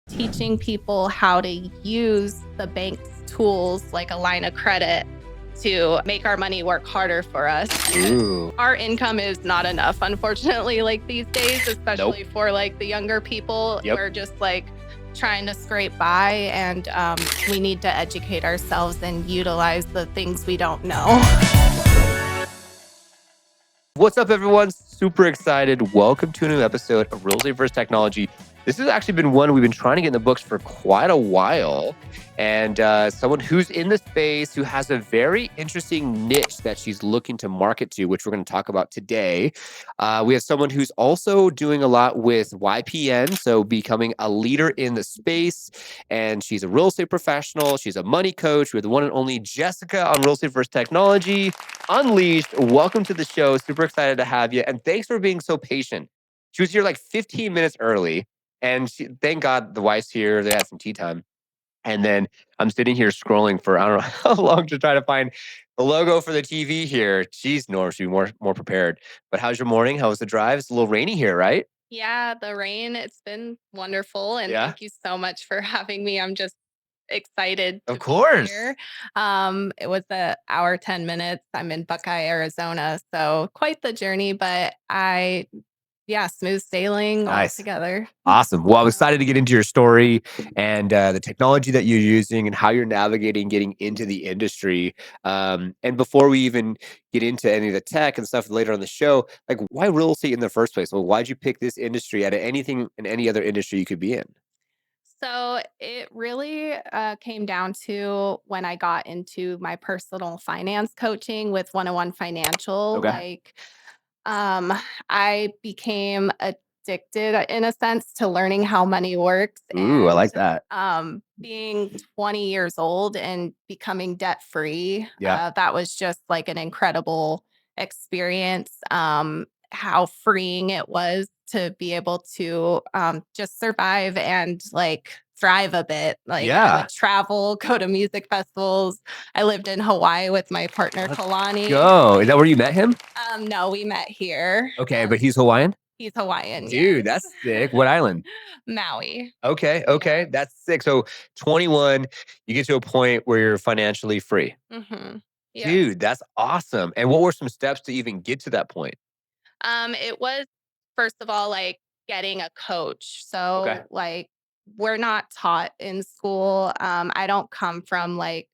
teaching people how to use the bank's tools like a line of credit to make our money work harder for us. Ooh. Our income is not enough, unfortunately, like these days, especially Nope. for like the younger people. Yep. We're just like trying to scrape by, and we need to educate ourselves and utilize the things we don't know. What's up, everyone? Super excited. Welcome to a new episode of Real Estate vs. Technology. This has actually been one we've been trying to get in the books for quite a while. And someone who's in the space who has a very interesting niche that she's looking to market to, which we're going to talk about today. We have someone who's also doing a lot with YPN, so becoming a leader in the space. And she's a real estate professional. She's a money coach with the one and only Jessica on Real Estate vs. Technology. Unleashed, welcome to the show. Super excited to have you. And thanks for being so patient. She was here like 15 minutes early. And thank God the wife's here. They had some tea time. And then I'm sitting here scrolling for I don't know how long to try to find the logo for the TV here. Jeez, Norm should be more prepared. But how's your morning? How was the drive? It's a little rainy here, right? Yeah, the rain, it's been wonderful. And Yeah, thank you so much for having me. I'm just excited of to be course. here. It was an hour, 10 minutes. I'm in Buckeye, Arizona. So quite the journey, but yeah, smooth sailing Nice. altogether. Awesome. Well, I'm excited to get into your story and the technology that you're using and how you're navigating getting into the industry. And before we even get into any of the tech and stuff later on the show, like why real estate in the first place? Well, why'd you pick this industry out of anything in any other industry you could be in? So it really came down to when I got into my personal finance coaching with 101 Financial. Okay. Um, I became addicted in a sense to learning how money works, Ooh, I and like that. being 20 years old and becoming debt free. Yeah. That was just like an incredible experience. How freeing it was to be able to just survive and like thrive a bit. Like I Yeah. would travel, go to music festivals. I lived in Hawaii with my partner Let's Kalani. go. Is that where you met him? No, we met here. Okay, but he's Hawaiian? He's Hawaiian, Dude, yes. that's sick. What island? Maui. Okay, Yeah. okay, that's sick. So 21, you get to a point where you're financially free. Yes. Dude, that's awesome. And what were some steps to even get to that point? It was first of all like getting a coach. Okay. So like we're not taught in school. I don't come from like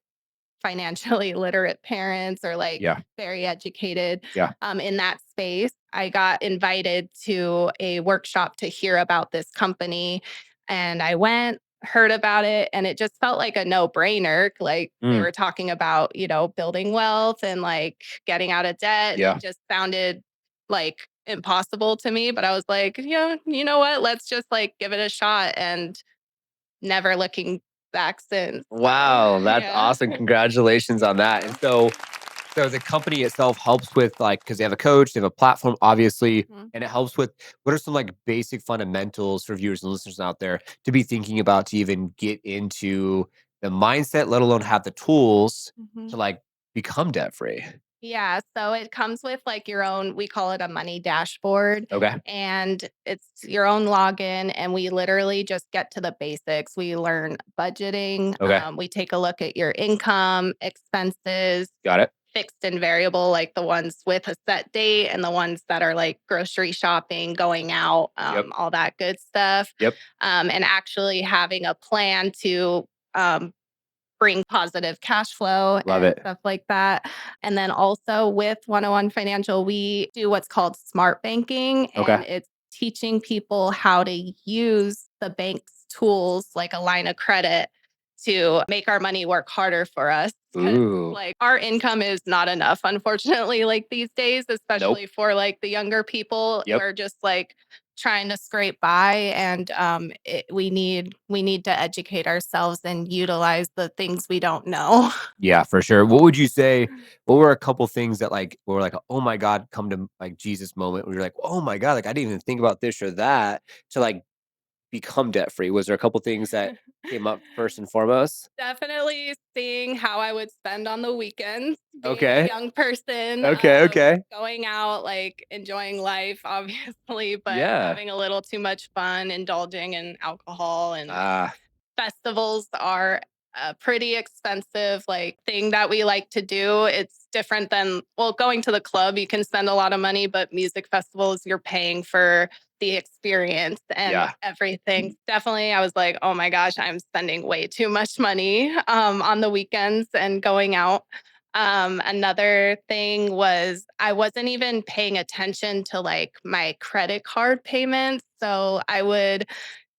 financially literate parents or like Yeah. very educated Yeah. in that space. I got invited to a workshop to hear about this company, and I went, heard about it, and it just felt like a no-brainer. Like they Mm, were talking about, building wealth and like getting out of debt, and it yeah. just sounded like impossible to me, but I was like, yeah, you know what? Let's just like give it a shot, and never looking back since. So, Wow, that's yeah. awesome. Congratulations on that. And so the company itself helps with like because they have a coach, they have a platform, obviously, Mhm. and it helps with what are some like basic fundamentals for viewers and listeners out there to be thinking about to even get into the mindset, let alone have the tools Mhm. to like become debt free. Yeah, so it comes with like your own, we call it a money dashboard, Okay. and it's your own login. And we literally just get to the basics. We learn budgeting, Okay. we take a look at your income, expenses, Got it. fixed and variable, like the ones with a set date and the ones that are like grocery shopping, going out, Yep. all that good stuff. Yep. And actually having a plan to um, bring positive cash flow Love and it. stuff like that. And then also with 101 Financial, we do what's called smart banking, and Okay. it's teaching people how to use the bank's tools like a line of credit to make our money work harder for us. 'Cause, Ooh. like our income is not enough, unfortunately, like these days, Nope. especially for like the younger people. Yep. We're just like trying to scrape by, and we need to educate ourselves and utilize the things we don't know. Yeah, for sure. What would you say? What were a couple things that like were like, oh my God, come to like Jesus moment where you're like, oh my God, like I didn't even think about this or that to like become debt free? Was there a couple things that came up first and foremost. Definitely seeing how I would spend on the weekends, being a Okay. young person, Okay. Okay. going out, like enjoying life, obviously, but Yeah. having a little too much fun, indulging in alcohol and Ah, festivals are a pretty expensive like thing that we like to do. It's different than well, going to the club, you can spend a lot of money, but music festivals, you're paying for the experience and yeah. everything. Definitely, I was like, oh my gosh, I'm spending way too much money on the weekends and going out. Another thing was I wasn't even paying attention to like my credit card payments. So I would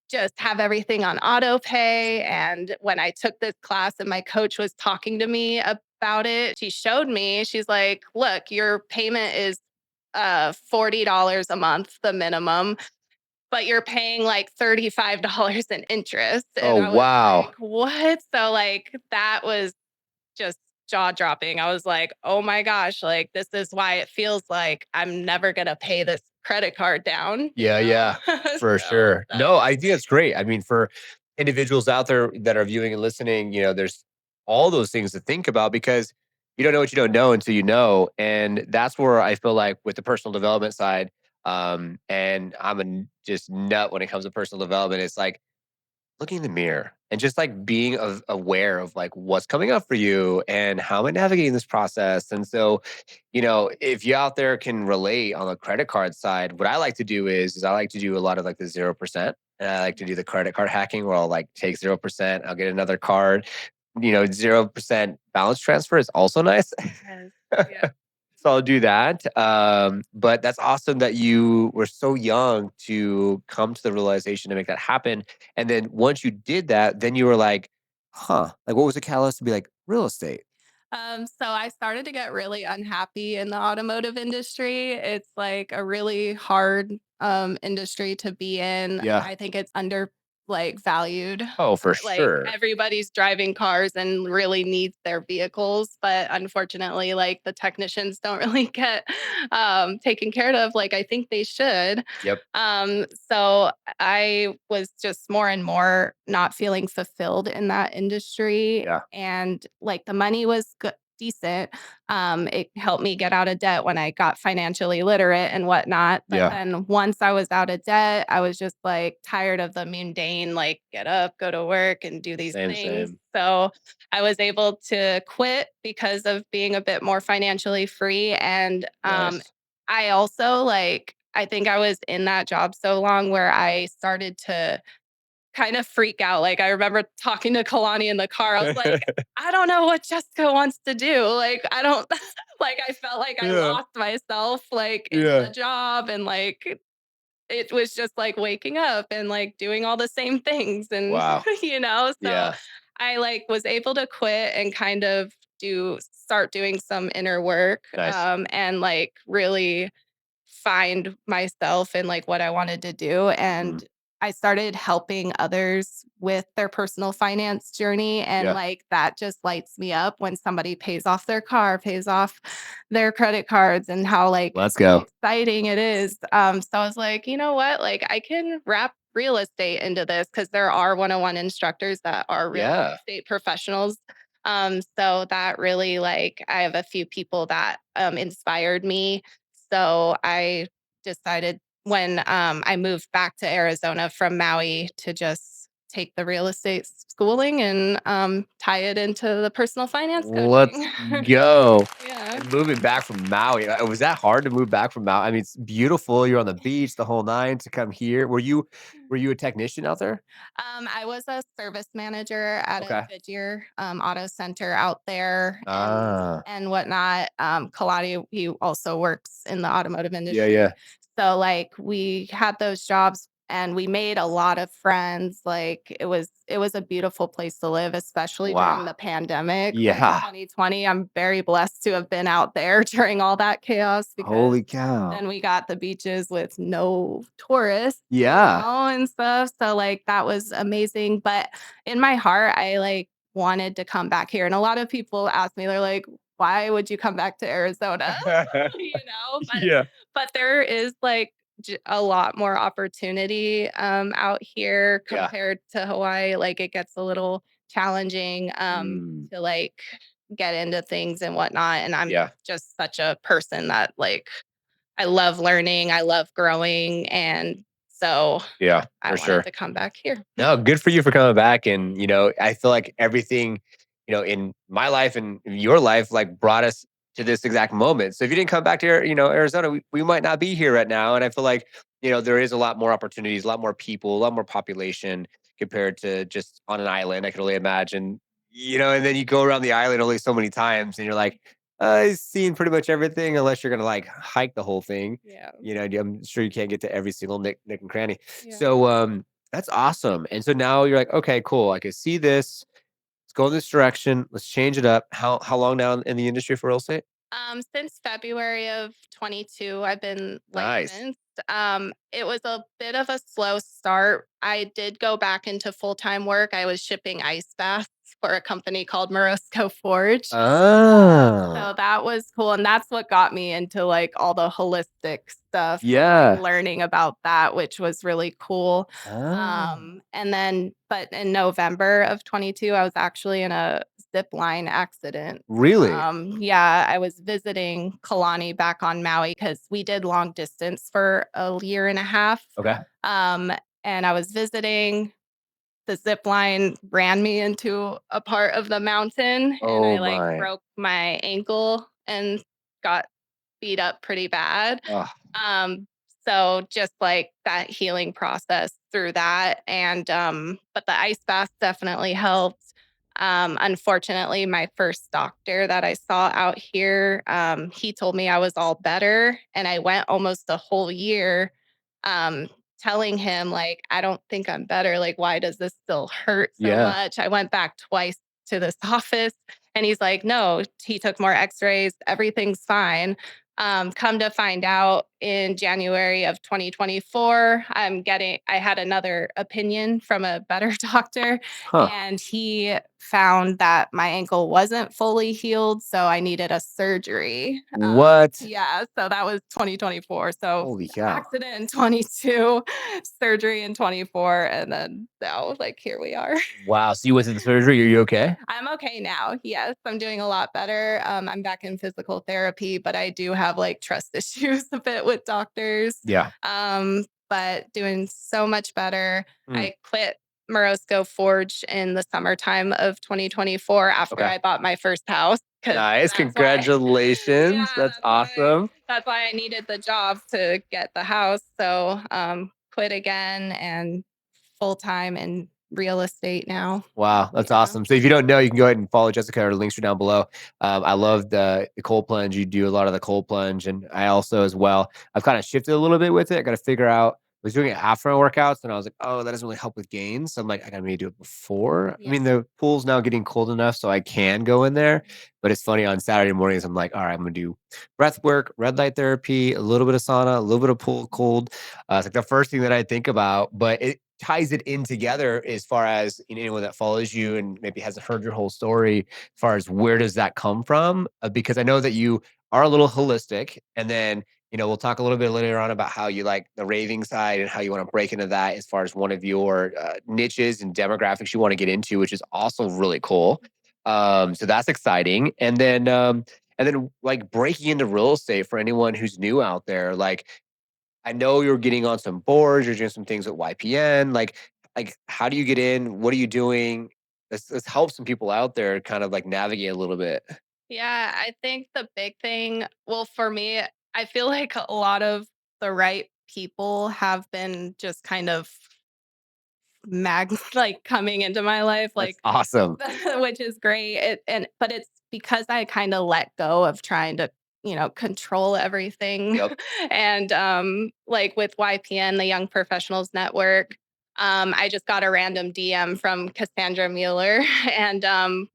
just have everything on auto pay. And when I took this class and my coach was talking to me about it, she showed me, she's like, look, your payment is $40 a month, the minimum, but you're paying like $35 in interest. Oh, And I was wow. like, what? So like that was just jaw dropping. I was like, oh my gosh, like this is why it feels like I'm never gonna pay this credit card down, you Yeah, yeah, know? for So sure. that No, was I think that's great. I mean, for individuals out there that are viewing and listening, there's all those things to think about because you don't know what you don't know until you know. And that's where I feel like with the personal development side, and I'm just nut when it comes to personal development. It's like looking in the mirror and just like being aware of like what's coming up for you and how am I navigating this process. And so, if you out there can relate on the credit card side, what I like to do is I like to do a lot of like the 0%. And I like to do the credit card hacking where I'll like take 0%, I'll get another card. 0% balance transfer is also nice. yes. Yeah. So I'll do that. But that's awesome that you were so young to come to the realization to make that happen. And then once you did that, then you were like, huh, like what was the catalyst to be like real estate? So I started to get really unhappy in the automotive industry. It's like a really hard industry to be in. Yeah. I think it's under like valued. Oh, for Like sure. everybody's driving cars and really needs their vehicles, but unfortunately, like the technicians don't really get taken care of like I think they should. Yep. So I was just more and more not feeling fulfilled in that industry. Yeah. And like the money was good, decent. It helped me get out of debt when I got financially literate and whatnot. But Yeah. then once I was out of debt, I was just like tired of the mundane, like get up, go to work, and do these Same, things. same. So I was able to quit because of being a bit more financially free. And Nice. I also like, I think I was in that job so long where I started to kind of freak out. Like I remember talking to Kalani in the car. I was like, I don't know what Jessica wants to do. Like I don't like I felt like I Yeah. lost myself like in Yeah. the job and like it was just like waking up and like doing all the same things and Wow. so Yeah. I like was able to quit and kind of do start doing some inner work Nice. and like really find myself and like what I wanted to do. Mhm. And I started helping others with their personal finance journey. And Yeah. like that just lights me up when somebody pays off their car, pays off their credit cards, and how like Let's go. exciting it is. So I was like, you know what? Like I can wrap real estate into this because there are one-on-one instructors that are real Yeah. estate professionals. So that really like I have a few people that inspired me, so I decided when I moved back to Arizona from Maui to just take the real estate schooling and tie it into the personal finance Let's coaching. go. Yeah. And moving back from Maui, was that hard to move back from Maui? I mean, it's beautiful. You're on the beach, the whole nine to come here. Were you a technician out there? I was a service manager at a Okay. Goodyear auto center out there Ah. and whatnot. Kaladi, he also works in the automotive Yeah, yeah. industry. So like we had those jobs and we made a lot of friends. Like it was a beautiful place to live, especially during Wow. the pandemic, like Yeah. 2020. I'm very blessed to have been out there during all that chaos because Holy cow. then we got the beaches with no tourists, Yeah. and stuff. So like that was amazing. But in my heart, I like wanted to come back here. And a lot of people ask me, they're like, why would you come back to Arizona? you know, but Yeah. but there is like a lot more opportunity out here Yeah. compared to Hawaii. Like it gets a little challenging Mm, to like get into things and whatnot. And I'm yeah. just such a person that like I love learning, I love growing, and so Yeah, I for wanted sure. to come back here. No, good for you for coming back. And, I feel like everything, in my life and your life, like brought us to this exact moment. So if you didn't come back to, Arizona, we might not be here right now. And I feel like, there is a lot more opportunities, a lot more people, a lot more population compared to just on an island. I can only imagine, and then you go around the island only so many times and you're like, I've seen pretty much everything unless you're going to like hike the whole thing. Yeah. I'm sure you can't get to every single nick and cranny. Yeah. So, that's awesome. And so now you're like, okay, cool. I can see this. Let's go in this direction. Let's change it up. How long now in the industry for real estate? Since February of 22, I've been Nice. licensed. It was a bit of a slow start. I did go back into full-time work. I was shipping ice baths for a company called Morosco Forge. Ah, So that was cool. And that's what got me into like all the holistic stuff and like yeah. learning about that, which was really cool. Ah, And then, but in November of 22, I was actually in a zip line accident. really? Yeah, I was visiting Kalani back on Maui because we did long distance for a year and a half. Okay. Um, and I was visiting. The zip line ran me into a part of the mountain, and Oh I like my. broke my ankle and got beat up pretty bad. Oh, Um, so just like that healing process through that. And but the ice bath definitely helped. Unfortunately, my first doctor that I saw out here, he told me I was all better. And I went almost a whole year um telling him like I don't think I'm better. Like, why does this still hurt so yeah. much? I went back twice to this office and he's like, no, he took more x-rays, everything's fine. Come to find out in January of 2024, I had another opinion from a better doctor, Huh. and he found that my ankle wasn't fully healed. So I needed a surgery. What? Yeah. So that was 2024. So Holy cow. accident in 22, surgery in 24. And then now, like, here we are. Wow. So you went through the surgery. Are you okay? I'm okay now. Yes, I'm doing a lot better. I'm back in physical therapy, but I do have like trust issues a bit with doctors. Yeah. But doing so much better. Mm, I quit Morosco Forge in the summertime of 2024 after okay. I bought my first house because Nice. that's why. Congratulations. Yeah, That's awesome. that's why I needed the job to get the house. So quit again and full time in real estate now. Wow, that's Yeah. awesome. So if you don't know, you can go ahead and follow Jessica. Her links are down below. I love the cold plunge. You do a lot of the cold plunge, and I also as well. I've kind of shifted a little bit with it. I got to figure out. I was doing it after my workouts, and I was like, oh, that doesn't really help with gains. So I'm like, I got to maybe do it before. I Yeah. mean, the pool's now getting cold enough, so I can go in there. But it's funny on Saturday mornings, I'm like, all right, I'm gonna do breath work, red light therapy, a little bit of sauna, a little bit of pool cold. It's like the first thing that I think about, but it ties it in together as far as anyone that follows you and maybe hasn't heard your whole story as far as where does that come from, because I know that you are a little holistic, and then we'll talk a little bit later on about how you like the raving side and how you want to break into that as far as one of your niches and demographics you want to get into, which is also really cool. So that's exciting. And then like breaking into real estate for anyone who's new out there, like I know you're getting on some boards, you're doing some things with YPN. Like how do you get in? What are you doing? Let's help some people out there kind of like navigate a little bit. Yeah, I think the big thing, well, for me, I feel like a lot of the right people have been just kind of like coming into my life, That's like awesome. which is great. But it's because I kind of let go of trying to, control everything. Yep. And like with YPN, the Young Professionals Network, I just got a random DM from Cassandra Mueller and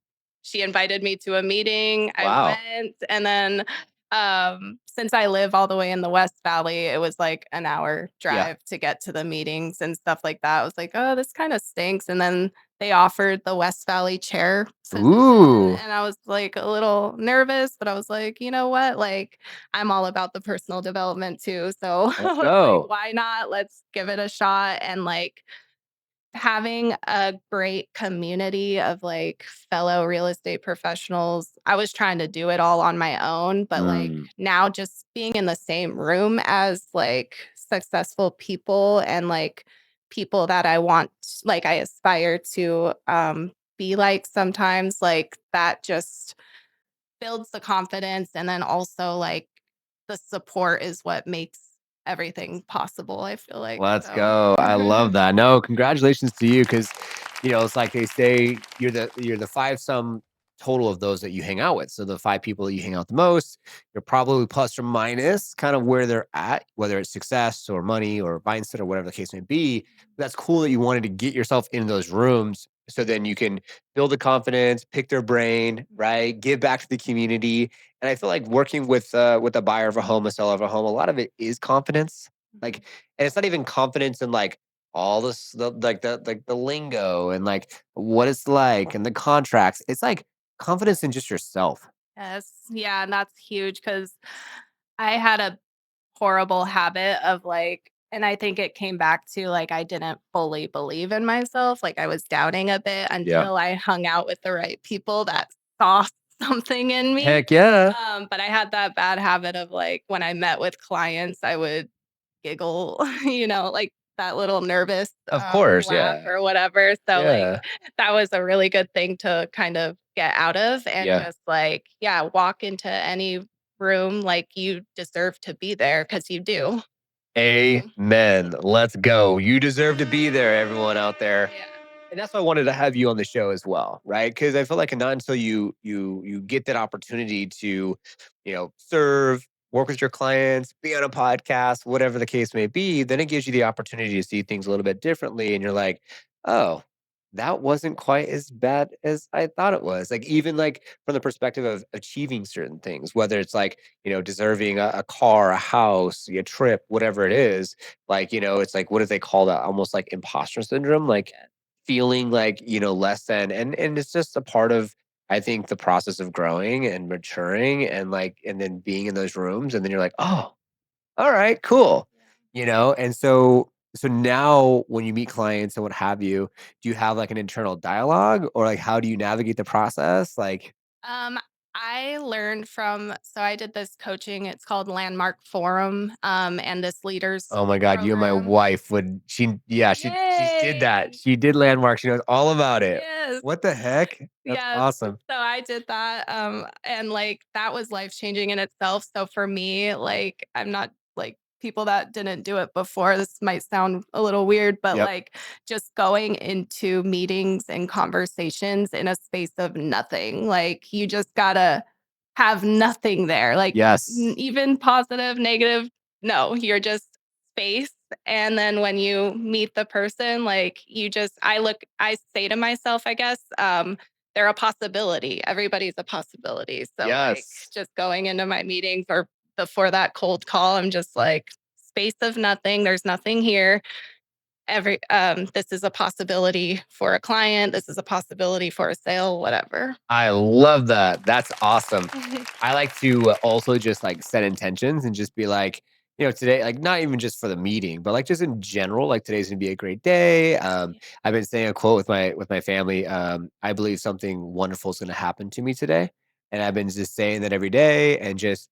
she invited me to a meeting. I Wow. went, and then since I live all the way in the West Valley, it was like an hour Yeah. drive to get to the meetings and stuff like that. I was like, oh, this kind of stinks. And then they offered the West Valley chair position, Ooh, and I was, like, a little nervous, but I was like, "You know what?" Like, I'm all about the personal development too, so I let's was like, go. "Why not? Let's give it a shot," and, like, having a great community of, like, fellow real estate professionals. I was trying to do it all on my own, but, like, Mm, now just being in the same room as, like, successful people and, like, people that I want like, I aspire to, be like sometimes, like, that just builds the confidence, and then also, like, the support is what makes everything possible, I feel like, let's so go. I love that. No, congratulations to you because it's like they say you're the five sum total of those that you hang out with. So the five people that you hang out the most, you're probably plus or minus kind of where they're at, whether it's success or money or mindset or whatever the case may be. That's cool that you wanted to get yourself in those rooms so then you can build the confidence, pick their brain, right? Give back to the community. And I feel like working with a buyer of a home, a seller of a home, a lot of it is confidence. Like, and it's not even confidence in like all this the lingo and like what it's like and the contracts. It's like confidence in just yourself. Yes. Yeah, and that's huge because I had a horrible habit of, like and I think it came back to, like, I didn't fully believe in myself, like, I was doubting a bit Yeah. until I hung out with the right people that saw something in me. Heck yeah. But I had that bad habit of, like, when I met with clients, I would giggle, like, that little nervous, Of course. laugh Yeah. or whatever, so, like, Yeah. that was a really good thing to kind of get out of and Yeah. just, like, yeah, walk into any room like you deserve to be there because you do. Mhm. Amen. Let's go. You deserve to be there, everyone out there. Yeah. And that's why I wanted to have you on the show as well, right? Because I feel like not until you get that opportunity to, serve, work with your clients, be on a podcast, whatever the case may be, then it gives you the opportunity to see things a little bit differently. And you're like, oh, that wasn't quite as bad as I thought it was. Like even like from the perspective of achieving certain things, whether it's like, deserving a car, a house, a trip, whatever it is, like, it's like, what do they call that? Almost like imposter syndrome. Like Yeah. feeling like, less than and it's just a part of I think the process of growing and maturing and like and then being in those rooms and then you're like, "Oh, all right, cool." And so now when you meet clients and what have you, do you have like an internal dialogue or like how do you navigate the process? Like, Um, I learned from so I did this coaching, it's called Landmark Forum, and this leaders oh my god, you and my program. wife would she did that. Yay! She did landmark. She knows all about it. Yes. What the heck? That's Yes. awesome. So I did that, and, like, that was life-changing in itself, so for me, like, I'm not like, people that didn't do it before, this might sound a little weird, but, Yep. like, just going into meetings and conversations in a space of nothing, like, you just gotta have nothing there, like, Yes. even positive, negative, no, you're just space, and then when you meet the person, like, I say to myself, I guess, they're a possibility. Everybody's a possibility. So, like, Yes. just going into my meetings or before that cold call, I'm just like, space of nothing. There's nothing here. This is a possibility for a client. This is a possibility for a sale, whatever. I love that. That's awesome. I like to also just like set intentions and just be like, today, like not even just for the meeting, but like just in general, like today's gonna be a great day. I've been saying a quote with my family. I believe something wonderful is gonna happen to me today. And I've been just saying that every day and just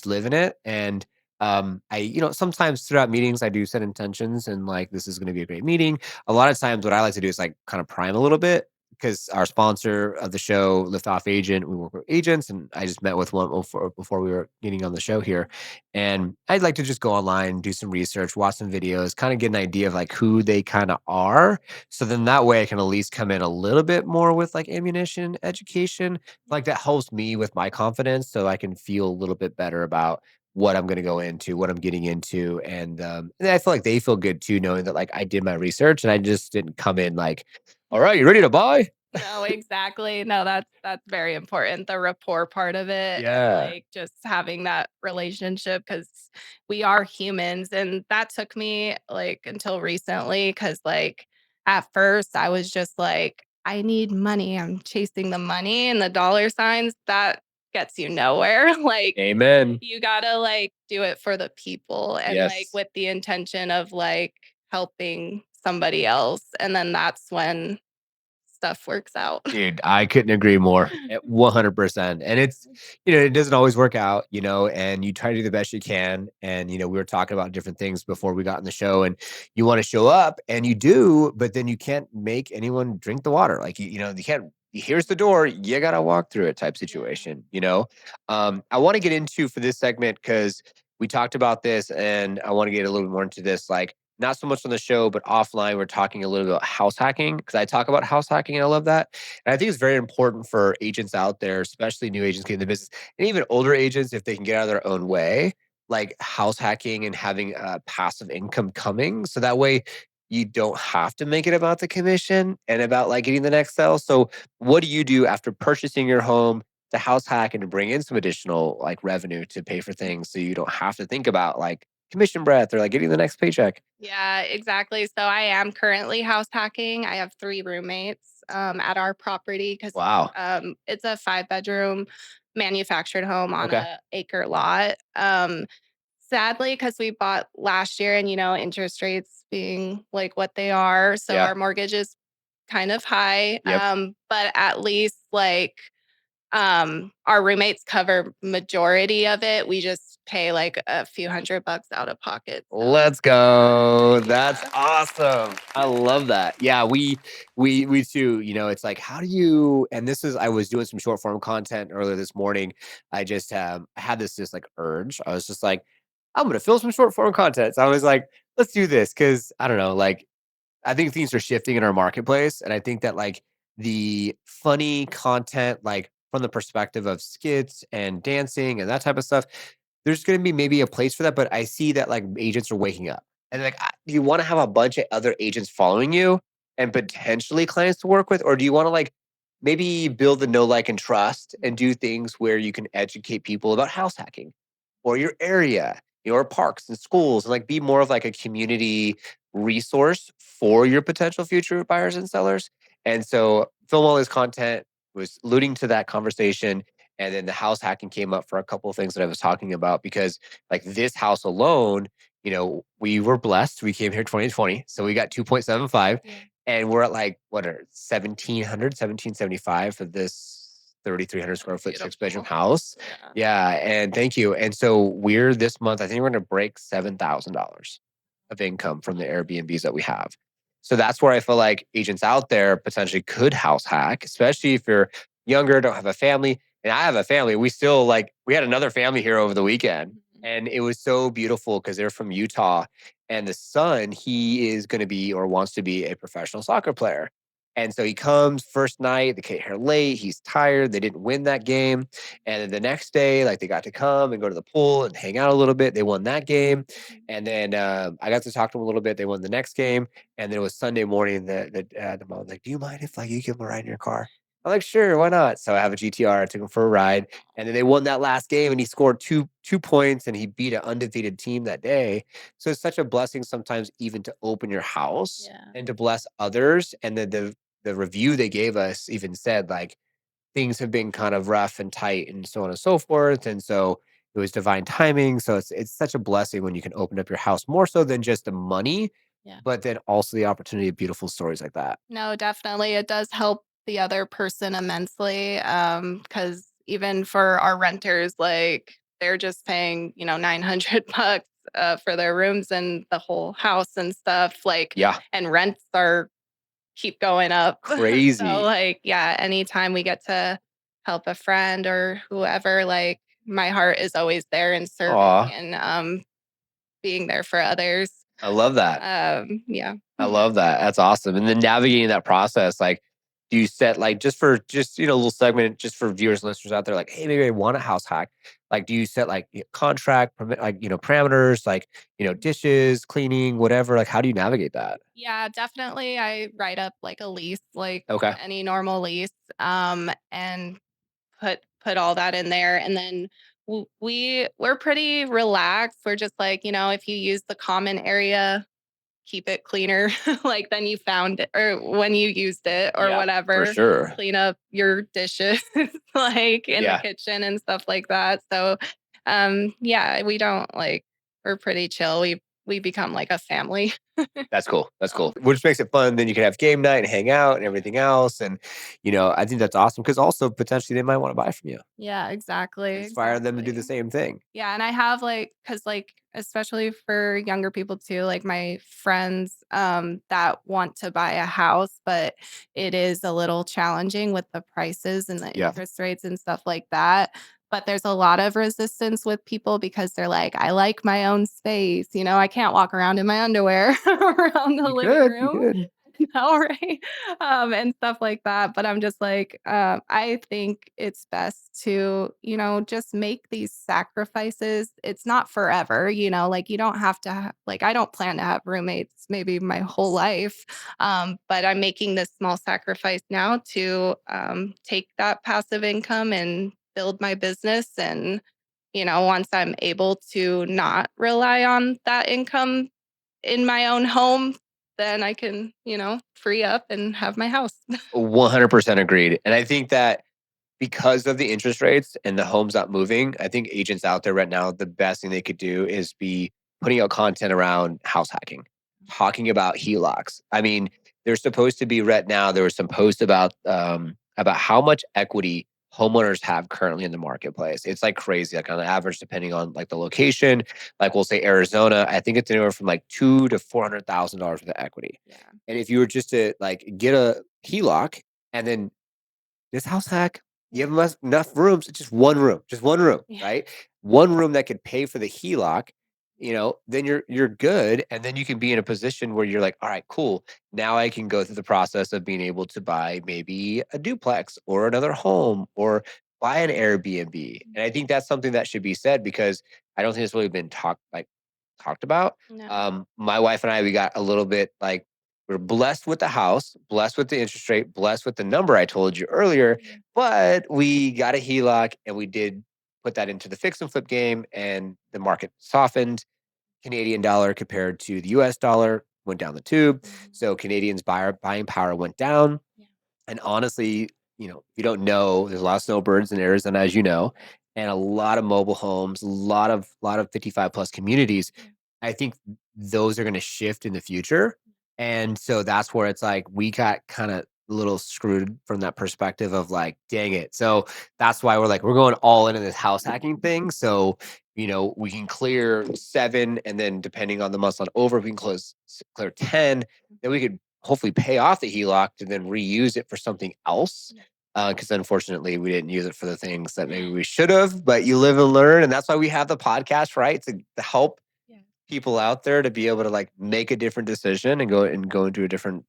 living it. And sometimes throughout meetings I do set intentions and like this is gonna be a great meeting. A lot of times what I like to do is like kind of prime a little bit because our sponsor of the show, Liftoff Agent, we work with agents, and I just met with one before we were getting on the show here. And I'd like to just go online, do some research, watch some videos, kind of get an idea of like who they kind of are. So then that way I can at least come in a little bit more with like ammunition, education. Like that helps me with my confidence so I can feel a little bit better about what I'm going to go into, what I'm getting into. And I feel like they feel good too, knowing that like I did my research and I just didn't come in like, all right, you ready to buy? No, exactly. No, that's very important, the rapport part of it and, Yeah. like, just having that relationship because we are humans, and that took me, like, until recently because like, at first I was just like, I need money. I'm chasing the money and the dollar signs. That gets you nowhere. Like, Amen. you gotta like do it for the people and like Yes. with the intention of like helping somebody else. And then that's when stuff works out. Dude, I couldn't agree more at 100%. And it's, it doesn't always work out, and you try to do the best you can. And, we were talking about different things before we got in the show, and you want to show up and you do, but then you can't make anyone drink the water. Like, you can't, here's the door, you got to walk through it type Yeah. situation. I want to get into for this segment because we talked about this and I want to get a little bit more into this. Like, not so much on the show, but offline, we're talking a little bit about house hacking because I talk about house hacking and I love that. And I think it's very important for agents out there, especially new agents getting in the business, and even older agents, if they can get out of their own way, like house hacking and having passive income coming. So that way you don't have to make it about the commission and about like getting the next sale. So, what do you do after purchasing your home to house hack and to bring in some additional like revenue to pay for things so you don't have to think about like commission breath or like getting the next paycheck? Yeah, exactly. So I am currently house hacking. I have 3 roommates at our property because Wow. it's a 5-bedroom manufactured home on Okay. a acre lot. Sadly, because we bought last year and interest rates being like what they are, so Yeah. our mortgage is kind of high. Yep. But at least like our roommates cover majority of it. We just pay like a few $100 out of pocket. So Let's go. That's yeah. awesome. I love that. Yeah, we too, it's like how do you and this is I was doing some short form content earlier this morning. I just I had this like urge. I was just like I'm going to fill some short form content. So I was like, let's do this cuz I don't know, like I think things are shifting in our marketplace. And I think that like the funny content, like from the perspective of skits and dancing and that type of stuff, there's going to be maybe a place for that. But I see that like agents are waking up and like, do you want to have a bunch of other agents following you and potentially clients to work with? Or do you want to like maybe build the know, like, and trust and do things where you can educate people about house hacking or your area, your parks and schools, and like be more of like a community resource for your potential future buyers and sellers. And so film all this content was alluding to that conversation. And then the house hacking came up for a couple of things that I was talking about because like this house alone, we were blessed. We came here 2020. So we got 2.75 Yeah. and we're at like what are 1775 for this 3,300 square That's foot 6 bedroom beautiful. house. Yeah. Yeah. And thank you. And so we're this month, I think we're going to break $7,000 of income from the Airbnbs that we have. So that's where I feel like agents out there potentially could house hack, especially if you're younger, don't have a family. And I have a family. We still like, we had another family here over the weekend. Mhm. And it was so beautiful because they're from Utah. And the son, he is going to be or wants to be a professional soccer player. And so he comes first night, they get here late, he's tired, they didn't win that game. And then the next day, like they got to come and go to the pool and hang out a little bit. They won that game. Mhm. And then I got to talk to him a little bit. They won the next game. And then it was Sunday morning. The mom was like, "Do you mind if like you give him a ride in your car?" I'm like, "Sure, why not?" So I have a GTR. I took him for a ride, and then they won that last game. And he scored two points, and he beat an undefeated team that day. So it's such a blessing sometimes even to open your house Yeah. and to bless others. And the review they gave us even said like things have been kind of rough and tight and so on and so forth. And so it was divine timing. So it's such a blessing when you can open up your house more so than just the money, Yeah. but then also the opportunity of beautiful stories like that. No, definitely. It does help the other person immensely. Because even for our renters, like they're just paying, $900 for their rooms and the whole house and stuff. Like, Yeah. and rents are keep going up. So Crazy. like, yeah, anytime we get to help a friend or whoever, like my heart is always there in serving Aw. and being there for others. I love that. Yeah. I love that. That's awesome. And then navigating that process, like, do you set like just a little segment just for viewers and listeners out there, like, hey, maybe I want a house hack. Like, do you set like contract permit, like parameters, like dishes, cleaning, whatever? Like, how do you navigate that? Yeah, definitely. I write up like a lease, like Okay. any normal lease, and put all that in there. And then we're pretty relaxed. We're just like, if you use the common area keep it cleaner like than you found it or when you used it or Yeah, for whatever. sure. Clean up your dishes like in the Yeah. kitchen and stuff like that. So yeah, we don't like we're pretty chill. We become like a family. That's cool. That's So cool. Which makes it fun. Then you can have game night and hang out and everything else. And, I think that's awesome because also potentially they might want to buy from you. yeah, exactly. Inspire them to do the Exactly. same thing. Yeah, and I have like cuz like especially for younger people too, like my friends that want to buy a house, but it is a little challenging with the prices and the Yeah. interest rates and stuff like that. But there's a lot of resistance with people because they're like, I like my own space. I can't walk around in my underwear around the You living could. You room. could. No, right? And stuff like that. But I'm just like, I think it's best to, just make these sacrifices. It's not forever, like you don't have to, like, I don't plan to have roommates maybe my whole life. But I'm making this small sacrifice now to take that passive income and build my business. And, once I'm able to not rely on that income in my own home, then I can, free up and have my house. 100% agreed. And I think that because of the interest rates and the homes not moving, I think agents out there right now, the best thing they could do is be putting out content around house hacking, talking about HELOCs. I mean, there's supposed to be right now, there was some post about how much equity homeowners have currently in the marketplace. It's like crazy, like on average, depending on like the location, like we'll say Arizona, I think it's anywhere from like $200,000 to $400,000 worth of equity. Yeah. And if you were just to like get a HELOC and then this house hack, you have enough rooms, just one room, Yeah. right? One room that could pay for the HELOC, then you're good. And then you can be in a position where you're like, all right, cool. Now I can go through the process of being able to buy maybe a duplex or another home or buy an Airbnb. And I think that's something that should be said because I don't think it's really been talked about. No. My wife and I, we got a little bit like we're blessed with the house, blessed with the interest rate, blessed with the number I told you earlier, Mhm. but we got a HELOC and we did put that into the fix and flip game and the market softened. Canadian dollar compared to the US dollar went down the tube. Mhm. So Canadians buying power went down. Yeah. And honestly, if you don't know, there's a lot of snowbirds in Arizona, as you know, and a lot of mobile homes, a lot of 55 plus communities. Yeah. I think those are going to shift in the future. And so that's where it's like we got kind of a little screwed from that perspective of like, dang it. So that's why we're like, we're going all in this house hacking thing. So, we can clear 7 and then depending on the months on over, we can clear 10. Then we could hopefully pay off the HELOC and then reuse it for something else. Yeah. Because unfortunately, we didn't use it for the things that maybe we should have. But you live and learn, and that's why we have the podcast, right? To help Yeah. people out there to be able to like make a different decision and go into a different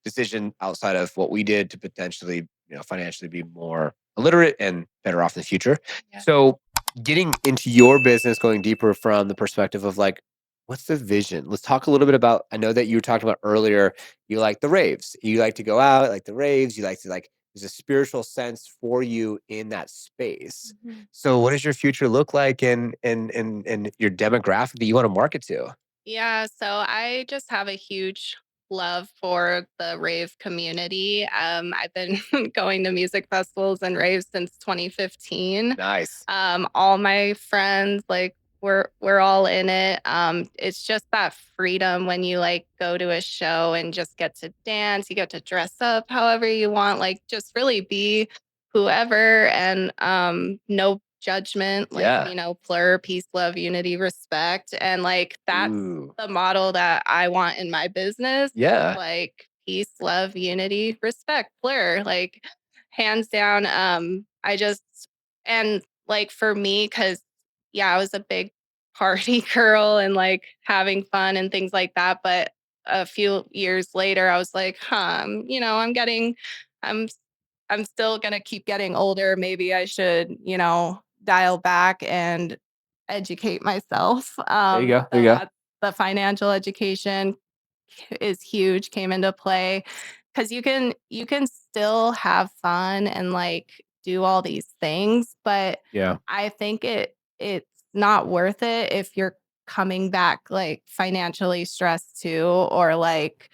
decision outside of what we did to potentially financially be more illiterate and better off in the future. Yeah. So getting into your business, going deeper from the perspective of like what's the vision? Let's talk a little bit about, I know that you were talking about earlier, you like the raves. You like to go out, like the raves, you like to like there's a spiritual sense for you in that space. Mhm. So what does your future look like and your demographic that you want to market to? Yeah, so I just have a huge love for the rave community. I've been going to music festivals and raves since 2015. Nice. All my friends, like we're all in it. It's just that freedom when you like go to a show and just get to dance, you get to dress up however you want, like just really be whoever and no judgment, like, Yeah. plur, peace, love, unity, respect. And like that's Ooh. the model that I want in my business. Yeah. Like peace, love, unity, respect, plur, like hands down. I just and like for me, because yeah, I was a big party girl and like having fun and things like that. But a few years later, I was like, I'm getting, I'm, I'm still gonna keep getting older. Maybe I should, dial back and educate myself. There you go. There So you go. that's the financial education is huge, came into play because you can still have fun and like do all these things, but Yeah. I think it's not worth it if you're coming back like financially stressed too, or like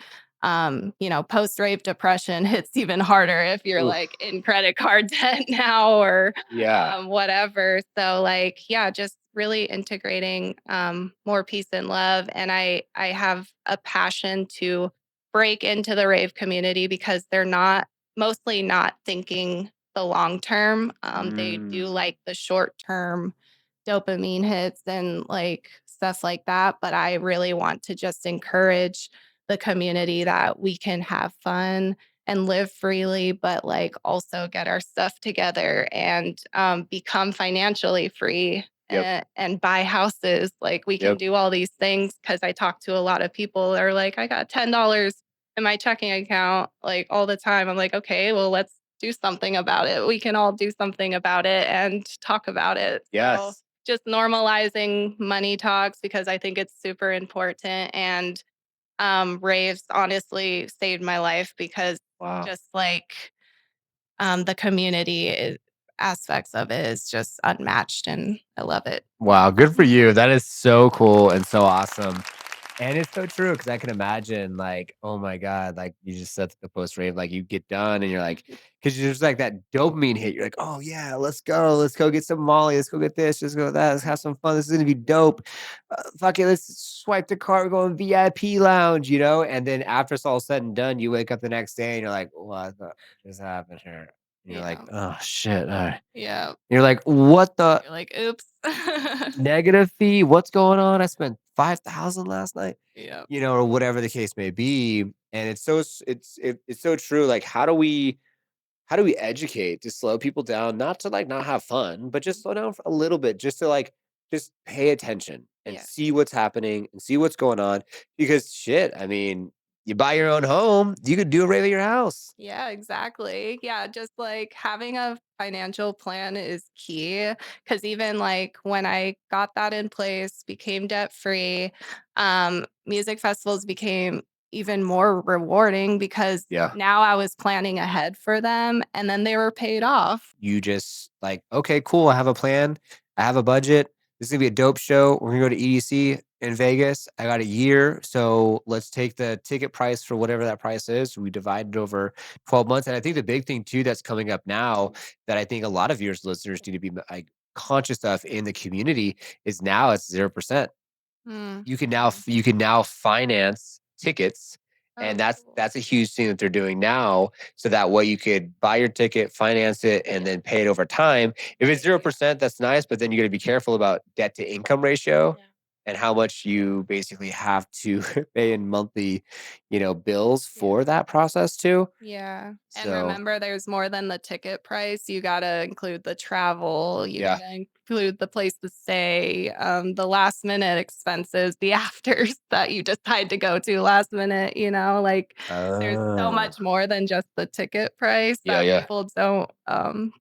post rave depression hits even harder if you're Oof. like in credit card debt now or Yeah. whatever. So like, yeah, just really integrating more peace and love. And I have a passion to break into the rave community because they're not mostly not thinking the long term. They do Mm. like the short term dopamine hits and like stuff like that. But I really want to just encourage the community that we can have fun and live freely, but like also get our stuff together and become financially free Yep. and buy houses. Like we can Yep. do all these things because I talk to a lot of people that are like, I got $10 in my checking account like all the time. I'm like, okay, well, let's do something about it. We can all do something about it and talk about it. So Yes. just normalizing money talks because I think it's super important. And raves honestly saved my life because Wow. just like the aspects of it is just unmatched and I love it. Wow, good for you. That is so cool and so awesome. And it's so true because I can imagine, like, oh my God, like you just said the post rave, like you get done and you're like, because there's like that dopamine hit. You're like, oh yeah, let's go get some Molly, let's go get this, let's go that, let's have some fun. This is gonna be dope. Fuck it, let's swipe the card, go in VIP lounge, And then after it's all said and done, you wake up the next day and you're like, what the just happened here? And you're like, Yeah. oh shit. Yeah. You're like, what the You're like, oops. negative fee? What's going on? I spent 5,000 last night, Yeah. or whatever the case may be. And it's so it's so true. Like, how do we educate to slow people down, not to like not have fun, but just slow down for a little bit, just to like just pay attention and Yeah. see what's happening and see what's going on. Because shit, I mean, you buy your own home, you could do a rave at your house. Yeah, exactly. Yeah, just like having a financial plan is key. Cause even like when I got that in place, became debt free, music festivals became even more rewarding because Yeah. now I was planning ahead for them and then they were paid off. You just like, okay, cool. I have a plan. I have a budget. This is gonna be a dope show. We're gonna go to EDC in Vegas. I got a year. So let's take the ticket price for whatever that price is. We divide it over 12 months. And I think the big thing too that's coming up now that I think a lot of your listeners need to be like conscious of in the community is now it's 0%. Mm. You can now finance tickets, and Oh, that's cool. that's a huge thing that they're doing now. So that way you could buy your ticket, finance it, and then pay it over time. If it's 0%, that's nice, but then you got to be careful about debt to income ratio Yeah. and how much you basically have to pay in monthly, bills Yeah. for that process too. Yeah, and So remember there's more than the ticket price, you gotta include the travel, you yeah. gotta include the place to stay, the last minute expenses, the afters that you decide to go to last minute, like, there's so Uh, much more than just the ticket price yeah, that yeah. people don't,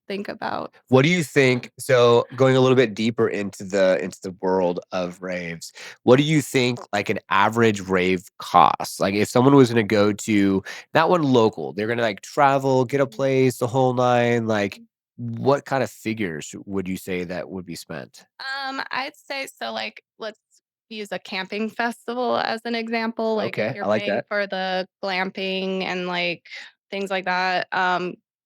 think about. What do you think? So going a little bit deeper into the world of raves, what do you think like an average rave costs? Like if someone was going to go to not one local, they're going to like travel, get a place, the whole nine. Like, what kind of figures would you say that would be spent? I'd say so, like, let's use a camping festival as an example, like, if Okay, I you're like paying that. for the glamping and, like, things like that,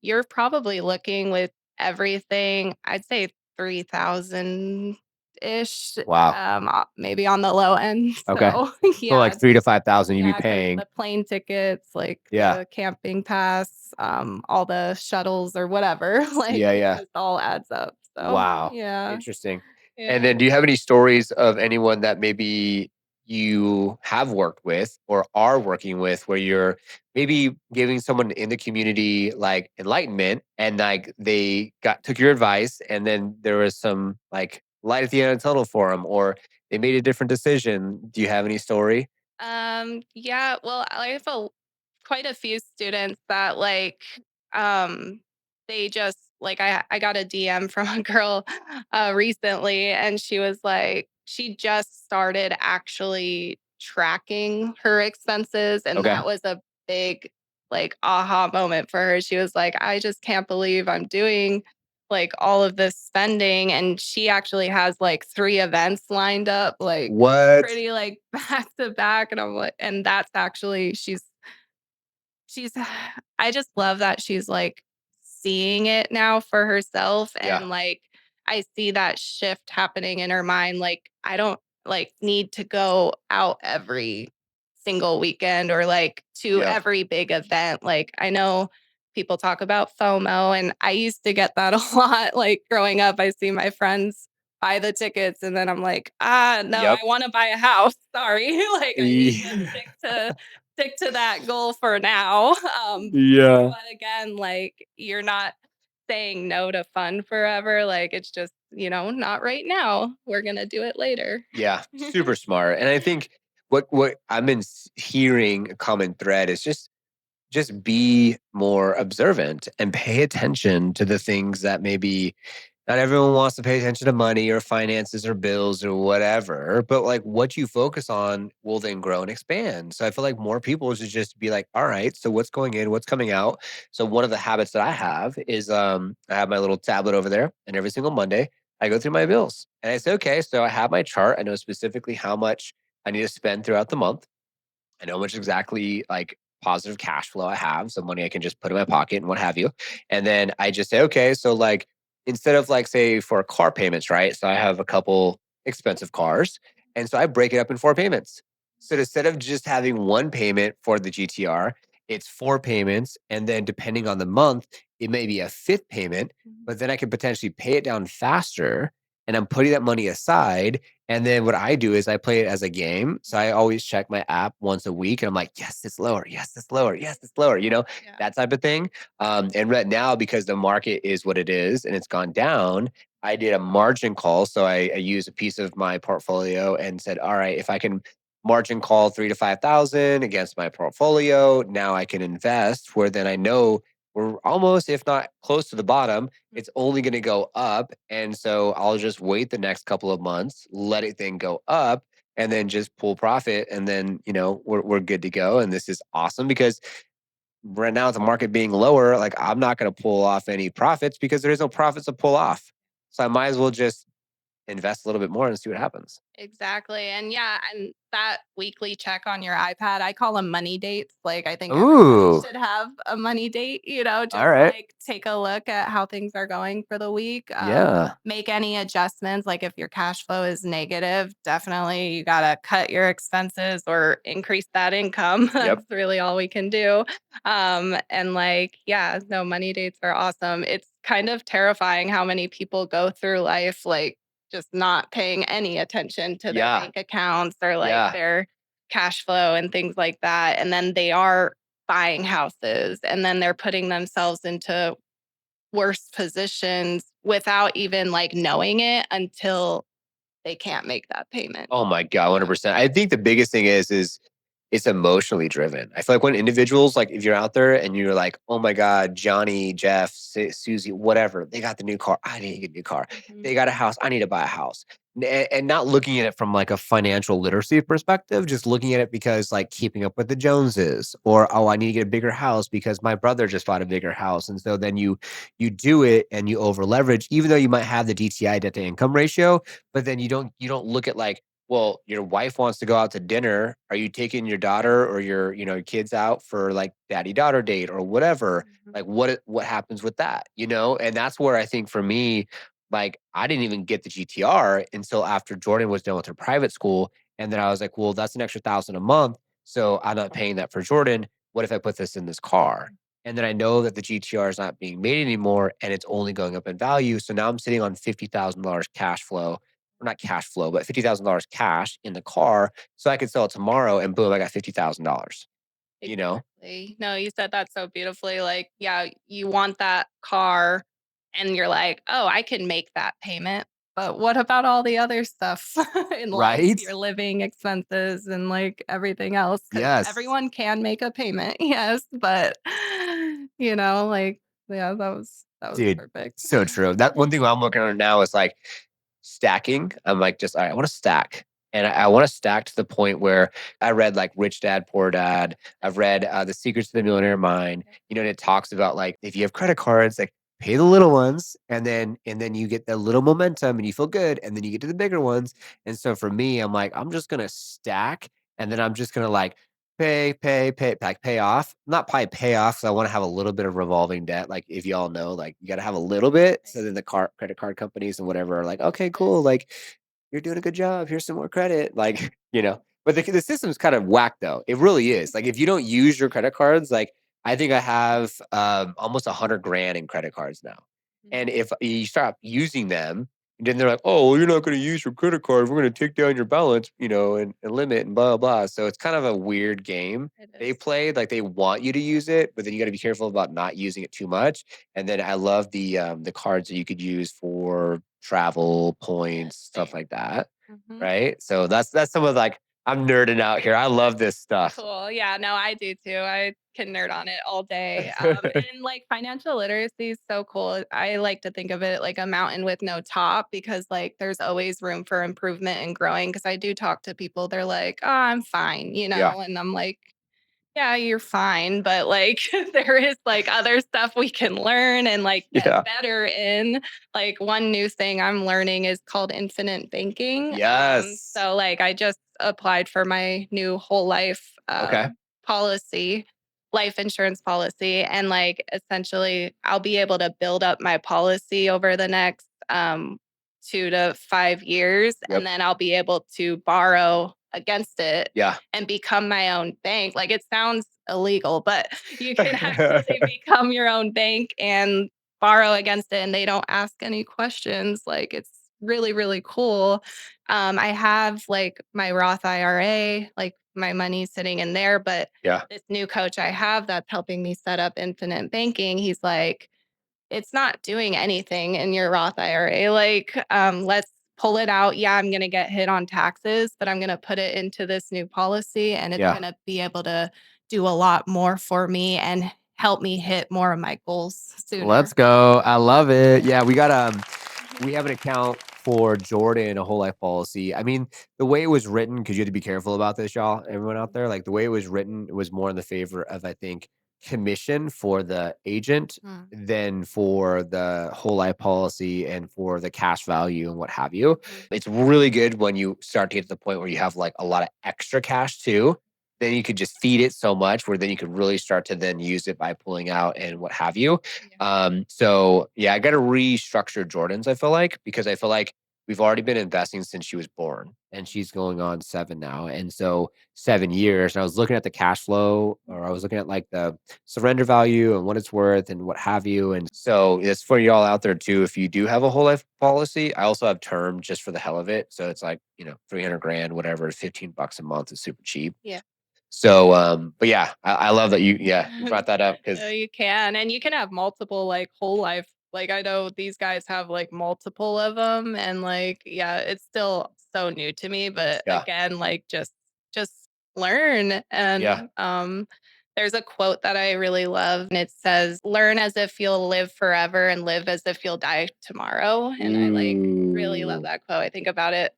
you're probably looking with everything, I'd say 3,000-ish, Wow. maybe on the low end, Okay. so, So yeah, like 3 to 5 thousand you'd be yeah, because paying. the plane tickets, like, Yeah. the camping pass, all the shuttles or whatever, like, Yeah. it Yeah. just all adds up, so, Wow. yeah, Interesting. And yeah. then do you have any stories of anyone that maybe you have worked with or are working with where you're maybe giving someone in the community like enlightenment and like they took your advice and then there was some like light at the end of the tunnel for them or they made a different decision. Do you have any story? Yeah, well, I have quite a few students that like um they just like I got a DM from a girl recently and she was like she just started actually tracking her expenses and Okay. that was a big like aha moment for her. She was like, I just can't believe I'm doing like all of this spending, and she actually has like 3 events lined up, like What? pretty like back to back. And I'm like, and that's actually she's I just love that she's like seeing it now for herself, Yeah. and like I see that shift happening in her mind. Like I don't like need to go out every single weekend or like to Yep. every big event. Like I know people talk about FOMO, and I used to get that a lot. Like growing up, I see my friends buy the tickets and then I'm like, no, I Yep. want to buy a house. Sorry. Like I need to Yeah. stick to that goal for now. Yeah. But again, like you're not saying no to fun forever. Like it's just, not right now. We're gonna do it later. Yeah, super smart. And I think what I'm hearing a common thread is just be more observant and pay attention to the things that maybe not everyone wants to pay attention to money or finances or bills or whatever, but like what you focus on will then grow and expand. So I feel like more people should just be like, all right, so what's going in, what's coming out? So one of the habits that I have is I have my little tablet over there, and every single Monday I go through my bills. And I say, okay, so I have my chart. I know specifically how much I need to spend throughout the month. I know much exactly like positive cash flow I have, so money I can just put in my pocket and what have you. And then I just say, okay, so like instead of like say for car payments, right? So I have a couple expensive cars, and so I break it up in 4 payments. So instead of just having one payment for the GTR, it's 4 payments, and then depending on the month, it may be a fifth payment. Mhm. But then I can potentially pay it down faster, and I'm putting that money aside, and then what I do is I play it as a game. So I always check my app once a week and I'm like, yes, it's lower. Yes, it's lower. Yes, it's lower. Yeah. That type of thing. And right now, because the market is what it is and it's gone down, I did a margin call. So I used a piece of my portfolio and said, all right, if I can margin call 3 to 5 thousand against my portfolio, now I can invest where then I know we're almost, if not close to the bottom, it's only going to go up. And so I'll just wait the next couple of months, let it then go up, and then just pull profit. And then, we're good to go. And this is awesome because right now, with the market being lower, like I'm not going to pull off any profits because there is no profits to pull off. So I might as well just invest a little bit more and see what happens. Exactly. And yeah, and that weekly check on your iPad, I call them money dates. Like I think everybody Ooh, should have a money date, all just right. like take a look at how things are going for the week. Yeah. Make any adjustments. Like if your cash flow is negative, definitely you got to cut your expenses or increase that income. Yep. That's really all we can do. And like, yeah, no, money dates are awesome. It's kind of terrifying how many people go through life like just not paying any attention to their Yeah. bank accounts or like Yeah. their cash flow and things like that. And then they are buying houses and then they're putting themselves into worse positions without even like knowing it until they can't make that payment. Oh my God, 100%. I think the biggest thing is it's emotionally driven. I feel like when individuals, like if you're out there and you're like, oh my God, Johnny, Jeff, Susie, whatever, they got the new car. I need to get a new car. Mhm. They got a house. I need to buy a house. And not looking at it from like a financial literacy perspective, just looking at it because like keeping up with the Joneses, or oh, I need to get a bigger house because my brother just bought a bigger house. And so then you do it and you over leverage, even though you might have the DTI, debt to income ratio, but then you don't look at like, well, your wife wants to go out to dinner. Are you taking your daughter or your kids out for like daddy daughter date or whatever? Mhm. Like what happens with that? And that's where I think for me, like I didn't even get the GTR until after Jordan was done with her private school. And then I was like, well, that's an extra 1,000 a month. So I'm not paying that for Jordan. What if I put this in this car? And then I know that the GTR is not being made anymore and it's only going up in value. So now I'm sitting on $50,000 cash flow, or not cash flow, but $50,000 cash in the car. So I could sell it tomorrow and boom, I got $50,000, you know? Exactly. No, you said that so beautifully. Like, yeah, you want that car and you're like, oh, I can make that payment. But what about all the other stuff in life, Right? your living expenses and like everything else? Because Yes. everyone can make a payment, yes. But like, yeah, that was Dude, perfect. so true. That one thing I'm looking at now is like stacking. I'm like, just, all right, I want to stack. And I want to stack to the point where I read like Rich Dad, Poor Dad. I've read The Secrets of the Millionaire Mind, and it talks about like if you have credit cards, like pay the little ones, and then you get the little momentum and you feel good, and then you get to the bigger ones. And so for me, I'm like, I'm just gonna stack, and then I'm just gonna like pay off. Not probably pay off because I want to have a little bit of revolving debt. Like if y'all know, like you gotta have a little bit. So then the credit card companies and whatever are like, okay, cool, like you're doing a good job. Here's some more credit. Like, but the system's kind of whack though. It really is. Like if you don't use your credit cards, like I think I have almost 100 grand in credit cards now. And if you stop using them, then they're like, oh, well, you're not going to use your credit card. We're going to take down your balance, and limit and blah, blah, blah. So it's kind of a weird game It they is. played. Like they want you to use it, but then you got to be careful about not using it too much. And then I love the cards that you could use for travel Yes, points, stuff same. like that. Mhm. Right. So that's some of like I'm nerding out here. I love this stuff. Cool. Yeah, no, I do too. I can nerd on it all day. And like financial literacy is so cool. I like to think of it like a mountain with no top because like there's always room for improvement and growing. Cause I do talk to people, they're like, oh, I'm fine, Yeah. and I'm like, yeah, you're fine, but like there is like other stuff we can learn and like get Yeah. better in. Like one new thing I'm learning is called infinite banking. Yes. So like I just applied for my new whole life Okay. policy, life insurance policy, and like essentially I'll be able to build up my policy over the next 2 to 5 years, and Yep. then I'll be able to borrow against it Yeah. and become my own bank. Like it sounds illegal, but you can actually become your own bank and borrow against it and they don't ask any questions. Like it's really, really cool. I have like my Roth IRA, like my money sitting in there, but Yeah. this new coach I have that's helping me set up infinite banking, he's like, it's not doing anything in your Roth IRA. Like, let's pull it out. Yeah, I'm going to get hit on taxes, but I'm going to put it into this new policy and it's Yeah. going to be able to do a lot more for me and help me hit more of my goals Let's sooner. go. I love it. Yeah, we have an account for Jordan, a whole life policy. I mean, the way it was written, because you have to be careful about this, y'all, everyone out there. Like the way it was written, it was more in the favor of, I think, commission for the agent Mm, than for the whole life policy and for the cash value and what have you. mhm. It's really good when you start to get to the point where you have like a lot of extra cash too. Then you could just feed it so much where then you could really start to then use it by pulling out and what have you. Yeah. So yeah, I got to restructure Jordan's. I feel like because I feel like we've already been investing since she was born, and she's going on 7 now, and so 7 years. And I was looking at the cash flow, or I was looking at like the surrender value and what it's worth and what have you. And so it's for y'all out there too. If you do have a whole life policy, I also have term just for the hell of it. So it's like 300 grand, whatever, $15 a month is super cheap. Yeah. So, but yeah, I love that you brought that up because You can, and you can have multiple like whole life. Like I know these guys have like multiple of them, and like yeah, it's still so new to me. But yeah, again, like just learn. yeah. And there's a quote that I really love, and it says, "Learn as if you'll live forever, and live as if you'll die tomorrow." And I like really love Ooh, that quote. I think about it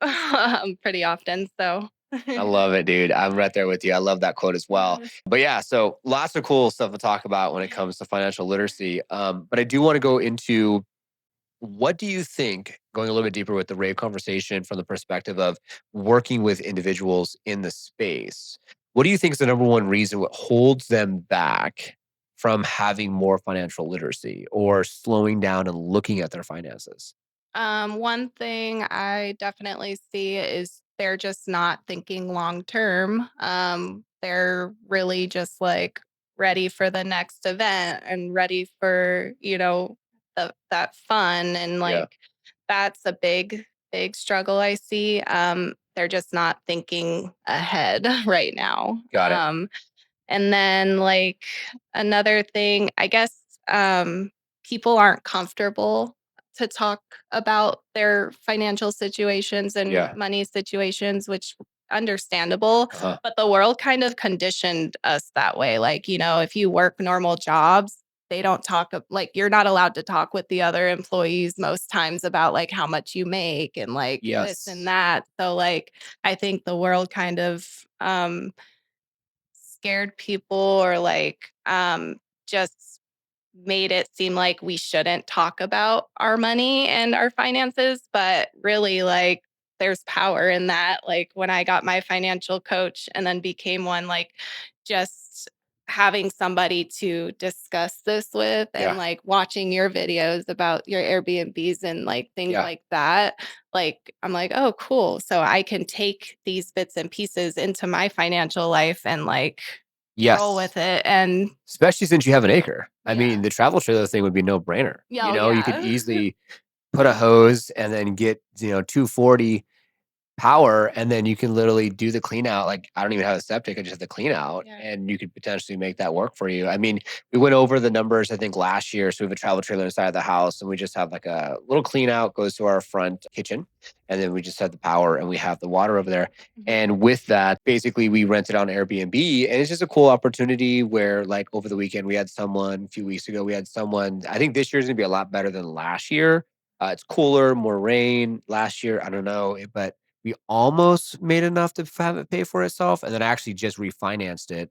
pretty often. So. I love it, dude. I'm right there with you. I love that quote as well. But yeah, so lots of cool stuff to talk about when it comes to financial literacy. But I do want to go into what do you think, going a little bit deeper with the rave conversation from the perspective of working with individuals in the space, what do you think is the number one reason what holds them back from having more financial literacy or slowing down and looking at their finances? One thing I definitely see is they're just not thinking long term. They're really just like ready for the next event and ready for, that fun. And Yeah, like that's a big, big struggle I see. They're just not thinking ahead right now. got it. And then like another thing, I guess people aren't comfortable to talk about their financial situations and Yeah. money situations, which understandable, Uh-huh. but the world kind of conditioned us that way. Like, if you work normal jobs, they don't talk like you're not allowed to talk with the other employees most times about like how much you make and like this and Yes. that. So like I think the world kind of scared people or like just made it seem like we shouldn't talk about our money and our finances, but really, like, there's power in that. Like, when I got my financial coach and then became one, like, just having somebody to discuss this with and, Yeah. like, watching your videos about your Airbnbs and, like, things Yeah. like that, like, I'm like, "Oh, cool. So I can take these bits and pieces into my financial life and, like, roll Yes. with it." And Especially since you have an acre. I mean, yeah. the travel trailer thing would be no brainer. Yeah, oh, You could yeah. easily put a hose and then get, 240 power, and then you can literally do the clean out. Like, I don't even have a septic, I just have the clean out, Yeah. and you could potentially make that work for you. I mean, we went over the numbers, I think, last year. So we have a travel trailer inside of the house, and we just have like a little clean out goes to our front kitchen, and then we just have the power and we have the water over there. Mhm. And with that, basically we rented on Airbnb, and it's just a cool opportunity where, like, over the weekend we had someone, a few weeks ago we had someone. I think this year's gonna be a lot better than last year. It's cooler, more rain. Last year, I don't know, but we almost made enough to have it pay for itself, and then I actually just refinanced it.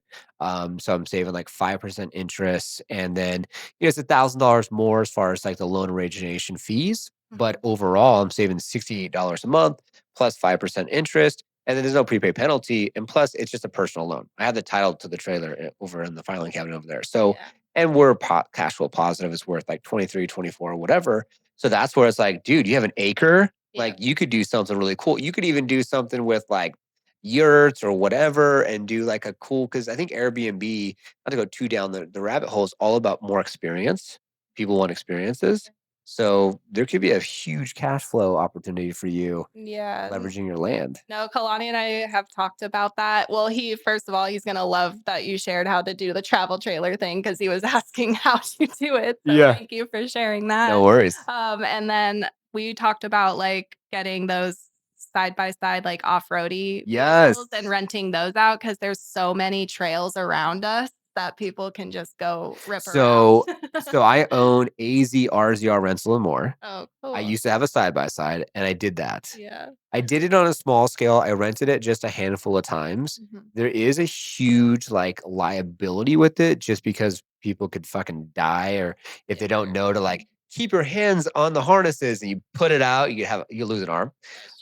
So I'm saving like 5% interest, and then it's $1,000 more as far as like the loan origination fees. But Mhm. overall, I'm saving $68 a month plus 5% interest, and then there's no prepaid penalty, and plus it's just a personal loan. I have the title to the trailer over in the filing cabinet over there. So, Yeah. and we're cash flow positive. It's worth like 23, 24, whatever. So that's where it's like, dude, you have an acre, Yeah. like, you could do something really cool. You could even do something with, like, yurts or whatever and do, like, a cool, because I think Airbnb, not to go too down the rabbit hole, is all about more experience. People want experiences. So there could be a huge cash flow opportunity for you Yeah. leveraging your land. No, Kalani and I have talked about that. Well, he first of all, he's gonna love that you shared how to do the travel trailer thing because he was asking how to do it. So Yeah. thank you for sharing No that. worries. And then we talked about like getting those side by side, like off-roady Yes. vehicles and renting those out because there's so many trails around us that people can just go rip around. So I own AZ RZR Rental and More. Oh, I cool. used to have a side by side, and I did that. Yeah. I did it on a small scale. I rented it just a handful of times. Mhm. There is a huge, like, liability with it just because people could fucking die, or if Yeah. they don't know to, like, keep your hands on the harnesses and you put it out, you lose an arm.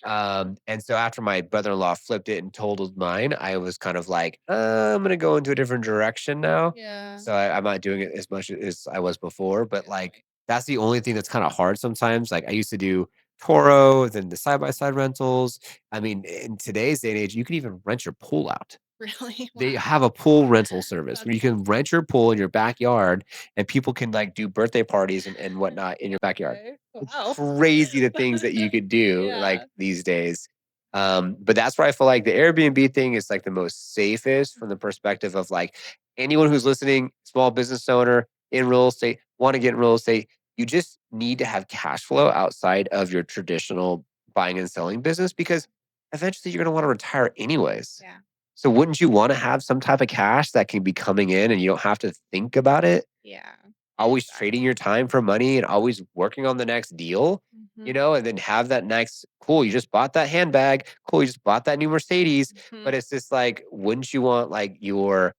That's true. And so after my brother-in-law flipped it and totaled mine, I was kind of like, I'm gonna go into a different direction now. Yeah. So I'm not doing it as much as I was before, but, like, that's the only thing that's kind of hard sometimes. Like, I used to do Toro, then the side by side rentals. I mean, in today's day and age, you can even rent your pool out. Really? They Wow. have a pool rental service That's where you can rent your pool in your backyard, and people can, like, do birthday parties and whatnot in your backyard. okay. It's Wow. crazy the things that you could do, like, Yeah. these days. But that's where I feel like the Airbnb thing is, like, the most safest from the perspective of, like, anyone who's listening, small business owner in real estate, want to get in real estate. You just need to have cash flow outside of your traditional buying and selling business, because eventually you're going to want to retire anyways. Yeah. So wouldn't you want to have some type of cash that can be coming in and you don't have to think about it? Yeah. Always trading your time for money and always working on the next deal, Mhm. and then have that next, cool, you just bought that handbag, cool, you just bought that new Mercedes. But Mhm. it's just like, wouldn't you want, like, your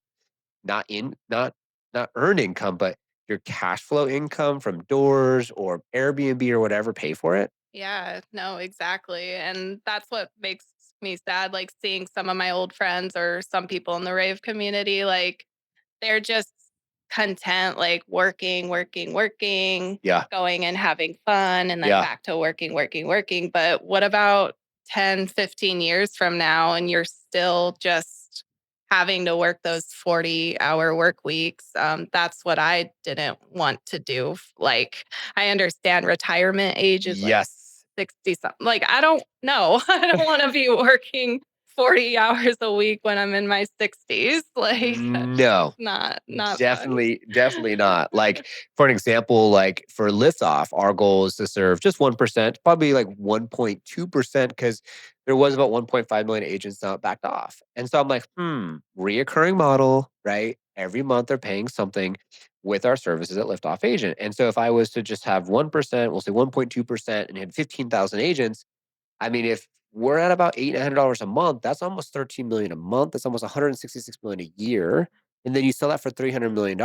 not in not earned income, but your cash flow income from doors or Airbnb or whatever pay for it? Yeah, no, exactly. And that's what makes me sad, like seeing some of my old friends or some people in the rave community, like they're just content, like working, working, working, Yeah. going and having fun, and then Yeah. back to working, working, working. But what about 10, 15 years from now and you're still just having to work those 40-hour work weeks? That's what I didn't want to do. Like, I understand retirement age is like Yes. 60 something. Like, I don't know. I don't want to be working 40 hours a week when I'm in my 60s. Like, that's just No. not fun. Definitely not. Like, for an example, like for Liftoff, our goal is to serve just 1%, probably like 1.2%, because there was about 1.5 million agents now backed off. And so I'm like, reoccurring model, right? Every month they're paying something with our services at Liftoff Agent. And so if I was to just have 1%, we'll say 1.2%, and had 15,000 agents, I mean, if we're at about $800 a month, that's almost 13 million a month. That's almost 166 million a year. And then you sell that for $300 million.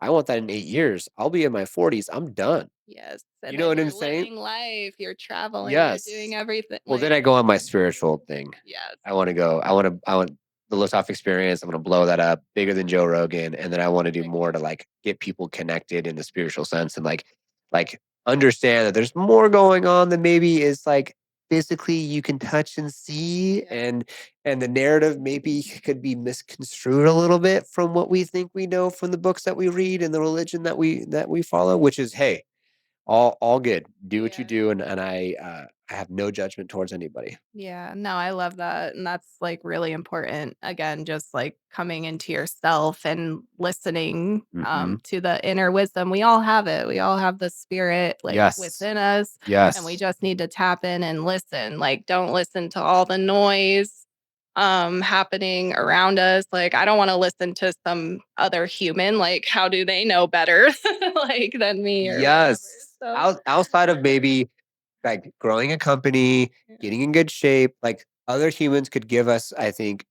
I want that in 8 years. I'll be in my 40s. I'm done. Yes, You and know then what I'm you're saying? living life, you're traveling, you're doing Yes. everything, Well, then like I go on my spiritual thing. yes. I want to go. I want the liftoff experience. I'm going to blow that up bigger than Joe Rogan, and then I want to do Big more to time. like get people connected in the spiritual sense and like understand that there's more going on than maybe is like physically you can touch and see, Yeah. and the narrative maybe could be misconstrued a little bit from what we think we know from the books that we read and the religion that we follow, which is hey, all good. Do what you Yeah. do, and I have no judgment towards anybody. Yeah, no, I love that, and that's, like, really important. Again, just, like, coming into yourself and listening, Hmm. to the inner wisdom. We all have it. We all have the spirit, like, Yes. within us, and we Yes. just need to tap in and listen. Like, don't listen to all the noise, happening around us. Like, I don't wanna listen to some other human, like, how do they know better, like, than me or whatever, Yes. so Outside of maybe like growing a company, yeah, getting in good shape, like other humans could give us, I think,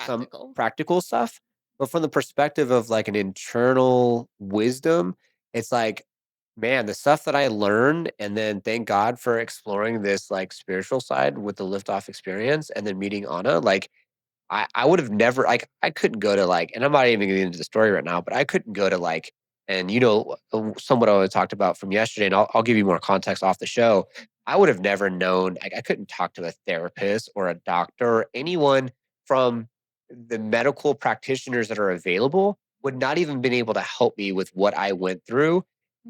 some practical. practical stuff. But from the perspective of like an internal wisdom, it's like, man, the stuff that I learned, and then thank God for exploring this like spiritual side with the liftoff experience and then meeting Anna. Like I would have never like I couldn't go to like, and I'm not even getting into the story right now, but I couldn't go to like, and somewhat I talked about from yesterday, and I'll give you more context off the show. I would have never known. I couldn't talk to a therapist or a doctor or anyone from the medical practitioners that are available would not even been able to help me with what I went through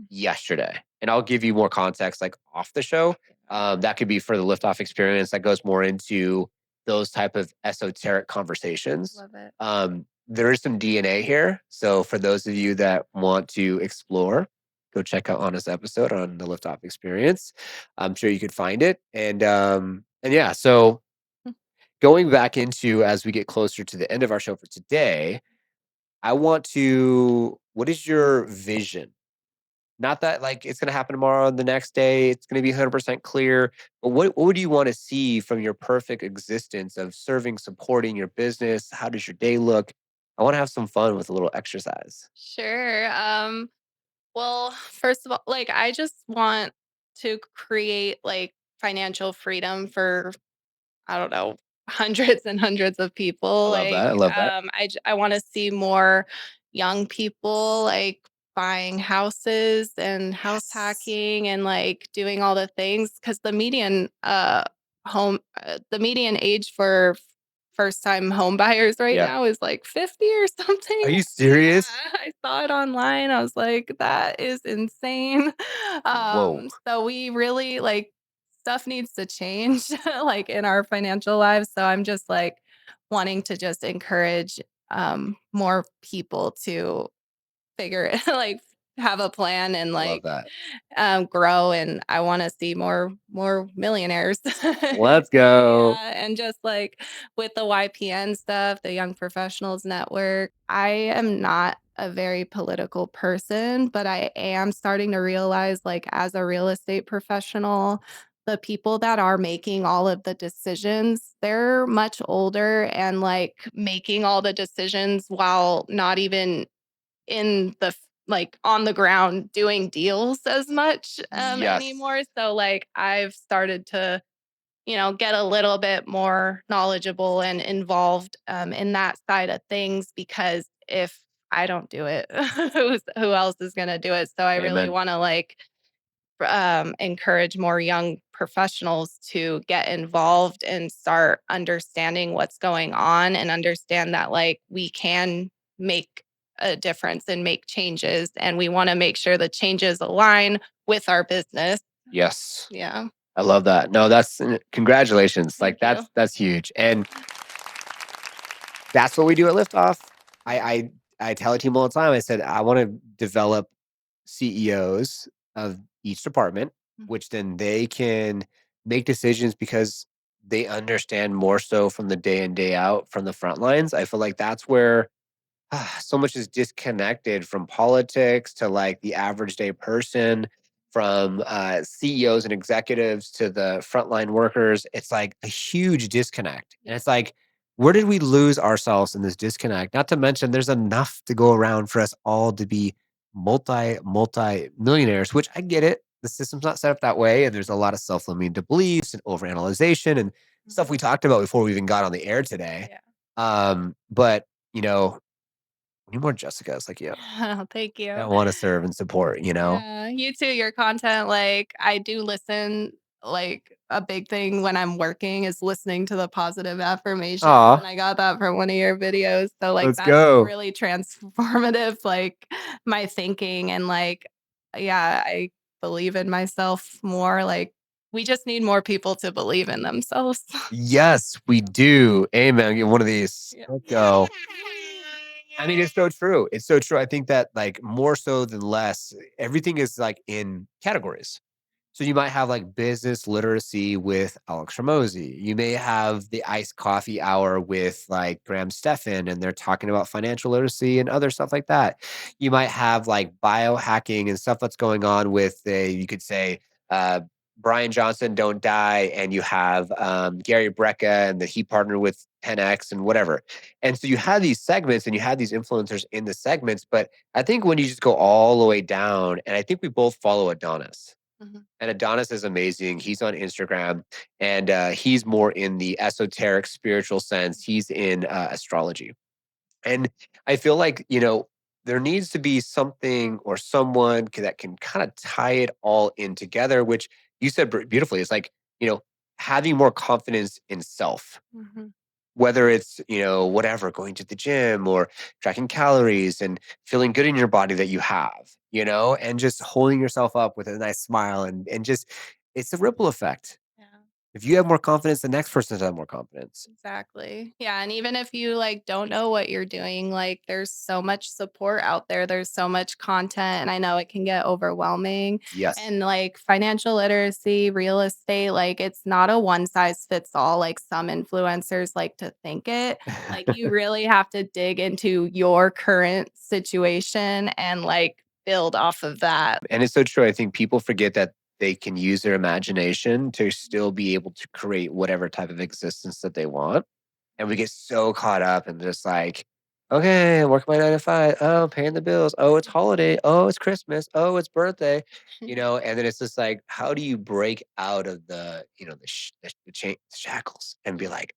yesterday. And I'll give you more context like off the show. That could be for the liftoff experience that goes more into those type of esoteric conversations. Love it. There is some DNA here. So for those of you that want to explore, go check out Anna's episode on the liftoff experience. I'm sure you could find it. And yeah, so going back into as we get closer to the end of our show for today, I want to what is your vision? Not that like it's gonna happen tomorrow and the next day, it's gonna be 100% clear, but what would you wanna see from your perfect existence of serving, supporting your business? How does your day look? I wanna have some fun with a little exercise. Sure. Well, first of all, like I just want to create like financial freedom for I don't know, hundreds and hundreds of I people. love that, I love that. I want to see more young people like buying houses and house Yes. hacking and like doing all the things because the median age for first time home buyers right Yeah. now is like 50 or Are something. you Yeah, serious? I saw it online. I was like, that is insane. Whoa. So we really like stuff needs to change like in our financial lives. So I'm just like wanting to just encourage more people to figure it like have a plan and I love like that. grow and I want to see more millionaires. Let's go. Yeah, and just like with the YPN stuff, the Young Professionals Network, I am not a very political person, but I am starting to realize like as a real estate professional, the people that are making all of the decisions, they're much older and like making all the decisions while not even in the like on the ground doing deals as much Yes. anymore. So like I've started to, get a little bit more knowledgeable and involved in that side of things because if I don't do it, who else is going to do it? So I really Amen. want to like encourage more young professionals to get involved and start understanding what's going on and understand that like we can make a difference and make changes and we want to make sure the changes align with our business. Yes. Yeah. I love that. No, that's congratulations. Like Thank you. that's huge. And that's what we do at Liftoff. I Yeah. I I tell a team all the time. I said I want to develop CEOs of each department, Mm. which then they can make decisions because they understand more so from the day in day out from the front lines. I feel like that's where so much is disconnected from politics to like the average day person, from CEOs and executives to the frontline workers. It's like a huge disconnect. And Yeah. it's like, where did we lose ourselves in this disconnect? Not to mention, there's enough to go around for us all to be multi millionaires, which I get it. The system's not set up that way. And there's a lot of self-limiting beliefs and overanalyzation and stuff we Mhm. talked about before we even got on the air today. Yeah. But we need more Jessicas like you Oh, thank that you. want to serve and support. Yeah, you too. Your content, like I do listen, like a big thing when I'm working is listening to the positive affirmations. And Aw, I got that from one of your videos. So like let's that's go. really transformative, like my thinking and like, yeah, I believe in myself more. Like we just need more people to believe in themselves. Yes, we do. Amen. Get one of these. Yeah. Let's go. I mean, it's so true. It's so true. I think that like more so than less, everything is like in categories. So you might have like business literacy with Alex Ramosi. You may have the iced coffee hour with like Graham Stephan, and they're talking about financial literacy and other stuff like that. You might have like biohacking and stuff that's going on with you could say, uh, Brian Johnson, Don't Die, and you have Gary Brecka, and that he partnered with 10X and whatever. And so you have these segments and you have these influencers in the segments. But I think when you just go all the way down, and I think we both follow Adonis. Mhm. And Adonis is amazing. He's on Instagram, and he's more in the esoteric spiritual sense. He's in astrology. And I feel like, there needs to be something or someone that can kind of tie it all in together, which you said beautifully. It's like, having more confidence in self, Mhm. whether it's, whatever, going to the gym or tracking calories and feeling good in your body that you have, and just holding yourself up with a nice smile and just, it's a ripple effect. Yeah. If you have more confidence, the next person has more confidence. Exactly. Yeah, and even if you like don't know what you're doing, like there's so much support out there. There's so much content and I know it can get overwhelming. Yes. And like financial literacy, real estate, like it's not a one size fits all like some influencers like to think it. Like you really have to dig into your current situation and like build off of that. And it's so true. I think people forget that they can use their imagination to still be able to create whatever type of existence that they want. And we get so caught up in just like, okay, I work my 9 to 5. Oh, paying the bills. Oh, it's holiday. Oh, it's Christmas. Oh, it's birthday. And then it's just like, how do you break out of the shackles and be like,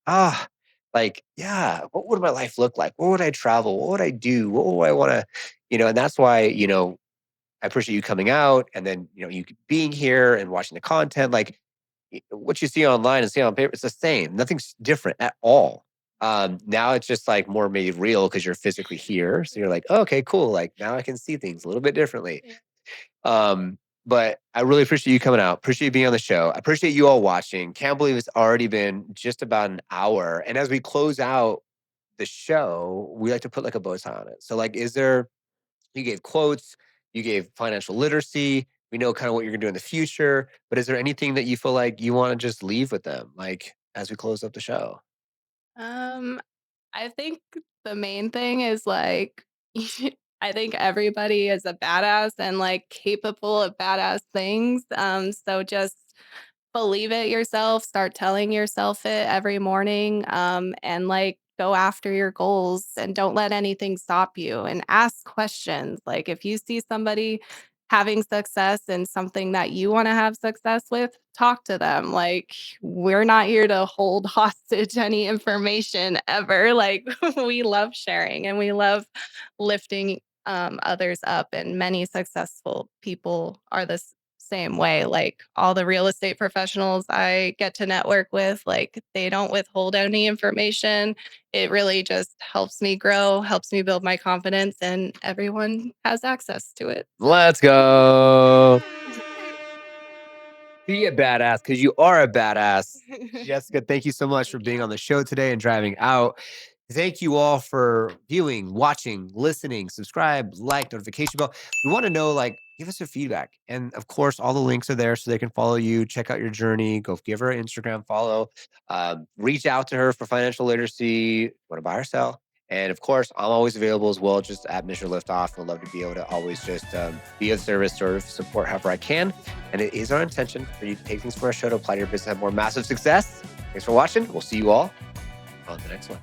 like, yeah, what would my life look like? Where would I travel? What would I do? What would I want to, and that's why, I appreciate you coming out and then, you being here and watching the content. Like what you see online and see on paper, it's the same. Nothing's different at all. Now it's just like more made real because you're physically here. So you're like, oh, okay, cool. Like now I can see things a little bit differently. Yeah. Um, but I really appreciate you coming out. Appreciate you being on the show. I appreciate you all watching. Can't believe it's already been just about an hour. And as we close out the show, we like to put like a bow tie on it. So like, you gave quotes, you gave financial literacy. We know kind of what you're gonna do in the future. But is there anything that you feel like you want to just leave with them, like as we close up the show? Um, I think the main thing is like I think everybody is a badass and like capable of badass things. So just believe it yourself, start telling yourself it every morning, and like go after your goals and don't let anything stop you and ask questions. Like if you see somebody having success in something that you want to have success with, talk to them. Like we're not here to hold hostage any information ever. Like we love sharing and we love lifting others up, and many successful people are this same way. Like all the real estate professionals I get to network with, like they don't withhold any information. It really just helps me grow, helps me build my confidence, and everyone has access to it. Let's go. Be a badass because you are a badass. Jessica, thank you so much for Thank being you. on the show today and driving out. Thank you all for viewing, watching, listening, subscribe, like, notification bell. We want to know, like, give us your feedback. And of course, all the links are there so they can follow you, check out your journey, go give her an Instagram follow, reach out to her for financial literacy, want to buy or sell. And of course, I'm always available as well, just at Mr. Liftoff. I'd love to be able to always just be of service or support however I can. And it is our intention for you to take things from our show to apply to your business, have more massive success. Thanks for watching. We'll see you all on the next one.